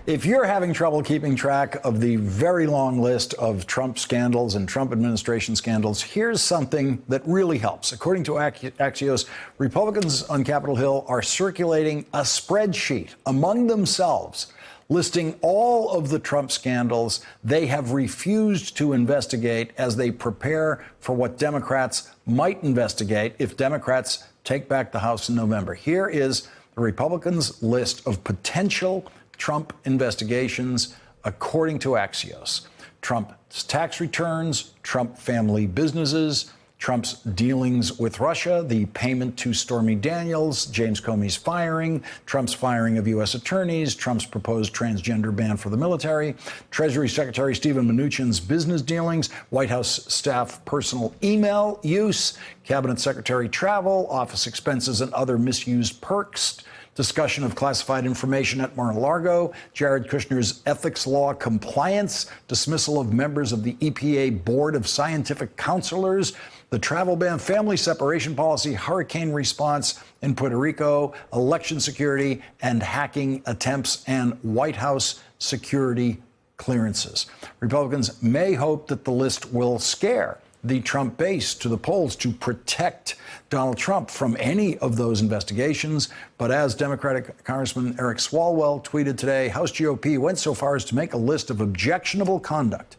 If you're having trouble keeping track of the very long list of Trump scandals and Trump administration scandals, here's something that really helps. According to Axios, Republicans on Capitol Hill are circulating a spreadsheet among themselves listing all of the Trump scandals they have refused to investigate as they prepare for what Democrats might investigate if Democrats take back the House in November. Here is the Republicans' list of potential Trump investigations according to Axios. Trump's tax returns, Trump family businesses, Trump's dealings with Russia, the payment to Stormy Daniels, James Comey's firing, Trump's firing of U.S. attorneys, Trump's proposed transgender ban for the military, Treasury Secretary Steven Mnuchin's business dealings, White House staff personal email use, Cabinet Secretary travel, office expenses and other misused perks, discussion of classified information at Mar-a-Lago, Jared Kushner's ethics law compliance, dismissal of members of the EPA Board of Scientific Counselors, the travel ban, family separation policy, hurricane response in Puerto Rico, election security and hacking attempts, and White House security clearances. Republicans may hope that the list will scare the Trump base to the polls to protect Donald Trump from any of those investigations. But as Democratic Congressman Eric Swalwell tweeted today, House GOP went so far as to make a list of objectionable conduct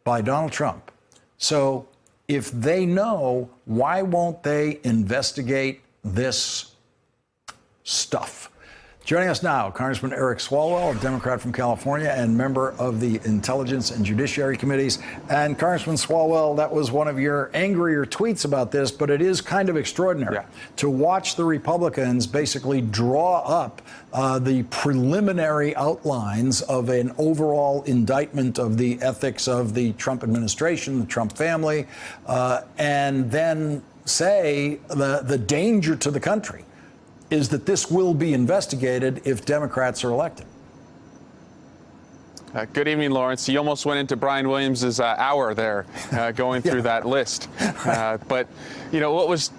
by Donald Trump. So if they know, why won't they investigate this stuff? Joining us now, Congressman Eric Swalwell, a Democrat from California and member of the Intelligence and Judiciary Committees. And Congressman Swalwell, that was one of your angrier tweets about this, but it is kind of extraordinary to watch the Republicans basically draw up the preliminary outlines of an overall indictment of the ethics of the Trump administration, the Trump family, and then say the danger to the country is that this will be investigated if Democrats are elected. Good evening, Lawrence. You almost went into Brian Williams' hour there, going through that list. But, you know, what was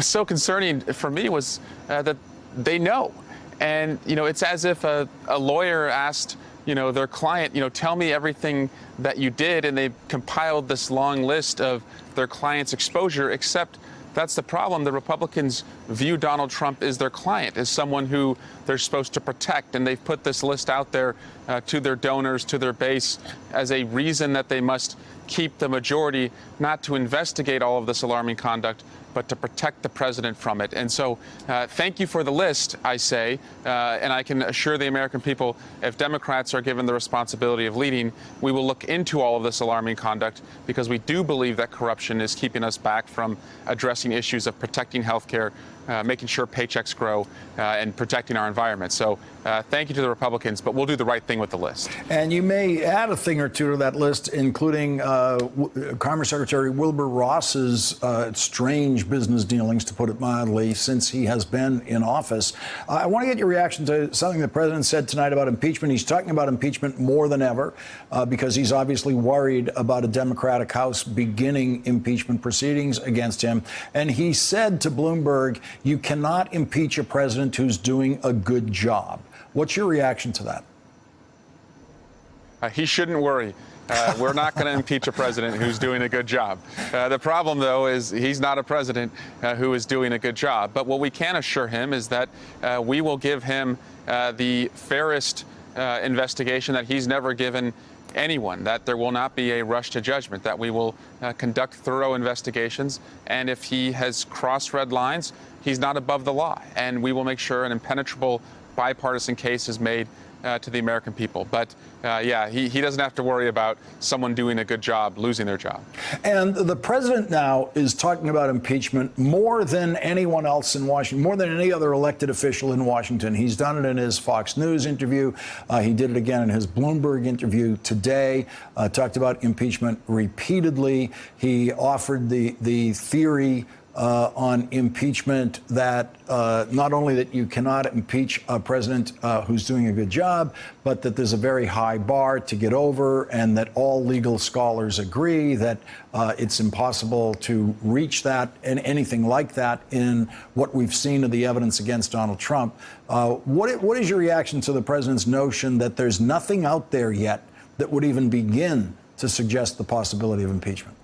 so concerning for me was that they know. And, you know, it's as if a lawyer asked, you know, their client, you know, tell me everything that you did, and they compiled this long list of their client's exposure, except that's the problem. The Republicans view Donald Trump as their client, as someone who they're supposed to protect. And they've put this list out there to their donors, to their base, as a reason that they must keep the majority, not to investigate all of this alarming conduct, but to protect the president from it. And so thank you for the list, I say, and I can assure the American people, if Democrats are given the responsibility of leading, we will look into all of this alarming conduct, because we do believe that corruption is keeping us back from addressing issues of protecting health care, making sure paychecks grow, and protecting our environment. So thank you to the Republicans, but we'll do the right thing with the list. And you may add a thing or two to that list, including Commerce Secretary Wilbur Ross's strange business dealings, to put it mildly, since he has been in office. I want to get your reaction to something the president said tonight about impeachment. He's talking about impeachment more than ever because he's obviously worried about a Democratic House beginning impeachment proceedings against him. And he said to Bloomberg, you cannot impeach a president who's doing a good job. What's your reaction to that? He shouldn't worry. We're not going to impeach a president who's doing a good job. The problem, though, is he's not a president who is doing a good job. But what we can assure him is that we will give him the fairest investigation that he's never given anyone, that there will not be a rush to judgment, that we will conduct thorough investigations. And if he has crossed red lines, he's not above the law. And we will make sure an impenetrable bipartisan case is made to the American people. But yeah, he doesn't have to worry about someone doing a good job losing their job. And the president now is talking about impeachment more than anyone else in Washington, more than any other elected official in Washington. He's done it in his Fox News interview. He did it again in his Bloomberg interview today, talked about impeachment repeatedly. He offered the theory on impeachment, that not only that you cannot impeach a president who's doing a good job, but that there's a very high bar to get over, and that all legal scholars agree that it's impossible to reach that and anything like that in what we've seen of the evidence against Donald Trump. What is your reaction to the president's notion that there's nothing out there yet that would even begin to suggest the possibility of impeachment?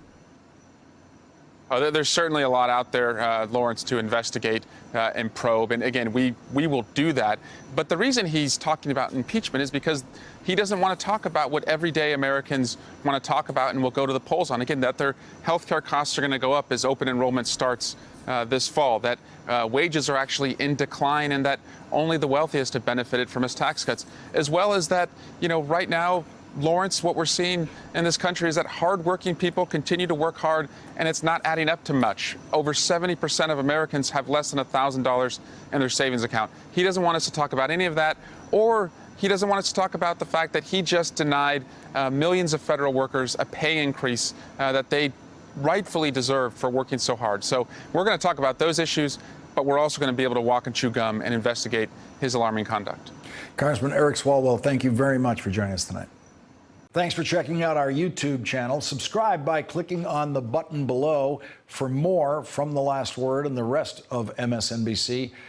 There's certainly a lot out there, Lawrence, to investigate and probe. And again, we will do that. But the reason he's talking about impeachment is because he doesn't want to talk about what everyday Americans want to talk about and will go to the polls on. Again, that their health care costs are going to go up as open enrollment starts this fall, that wages are actually in decline, and that only the wealthiest have benefited from his tax cuts, as well as that, right now, Lawrence, what we're seeing in this country is that hardworking people continue to work hard, and it's not adding up to much. Over 70% of Americans have less than $1,000 in their savings account. He doesn't want us to talk about any of that, or he doesn't want us to talk about the fact that he just denied millions of federal workers a pay increase that they rightfully deserve for working so hard. So we're going to talk about those issues, but we're also going to be able to walk and chew gum and investigate his alarming conduct. Congressman Eric Swalwell, thank you very much for joining us tonight. Thanks for checking out our YouTube channel. Subscribe by clicking on the button below for more from The Last Word and the rest of MSNBC.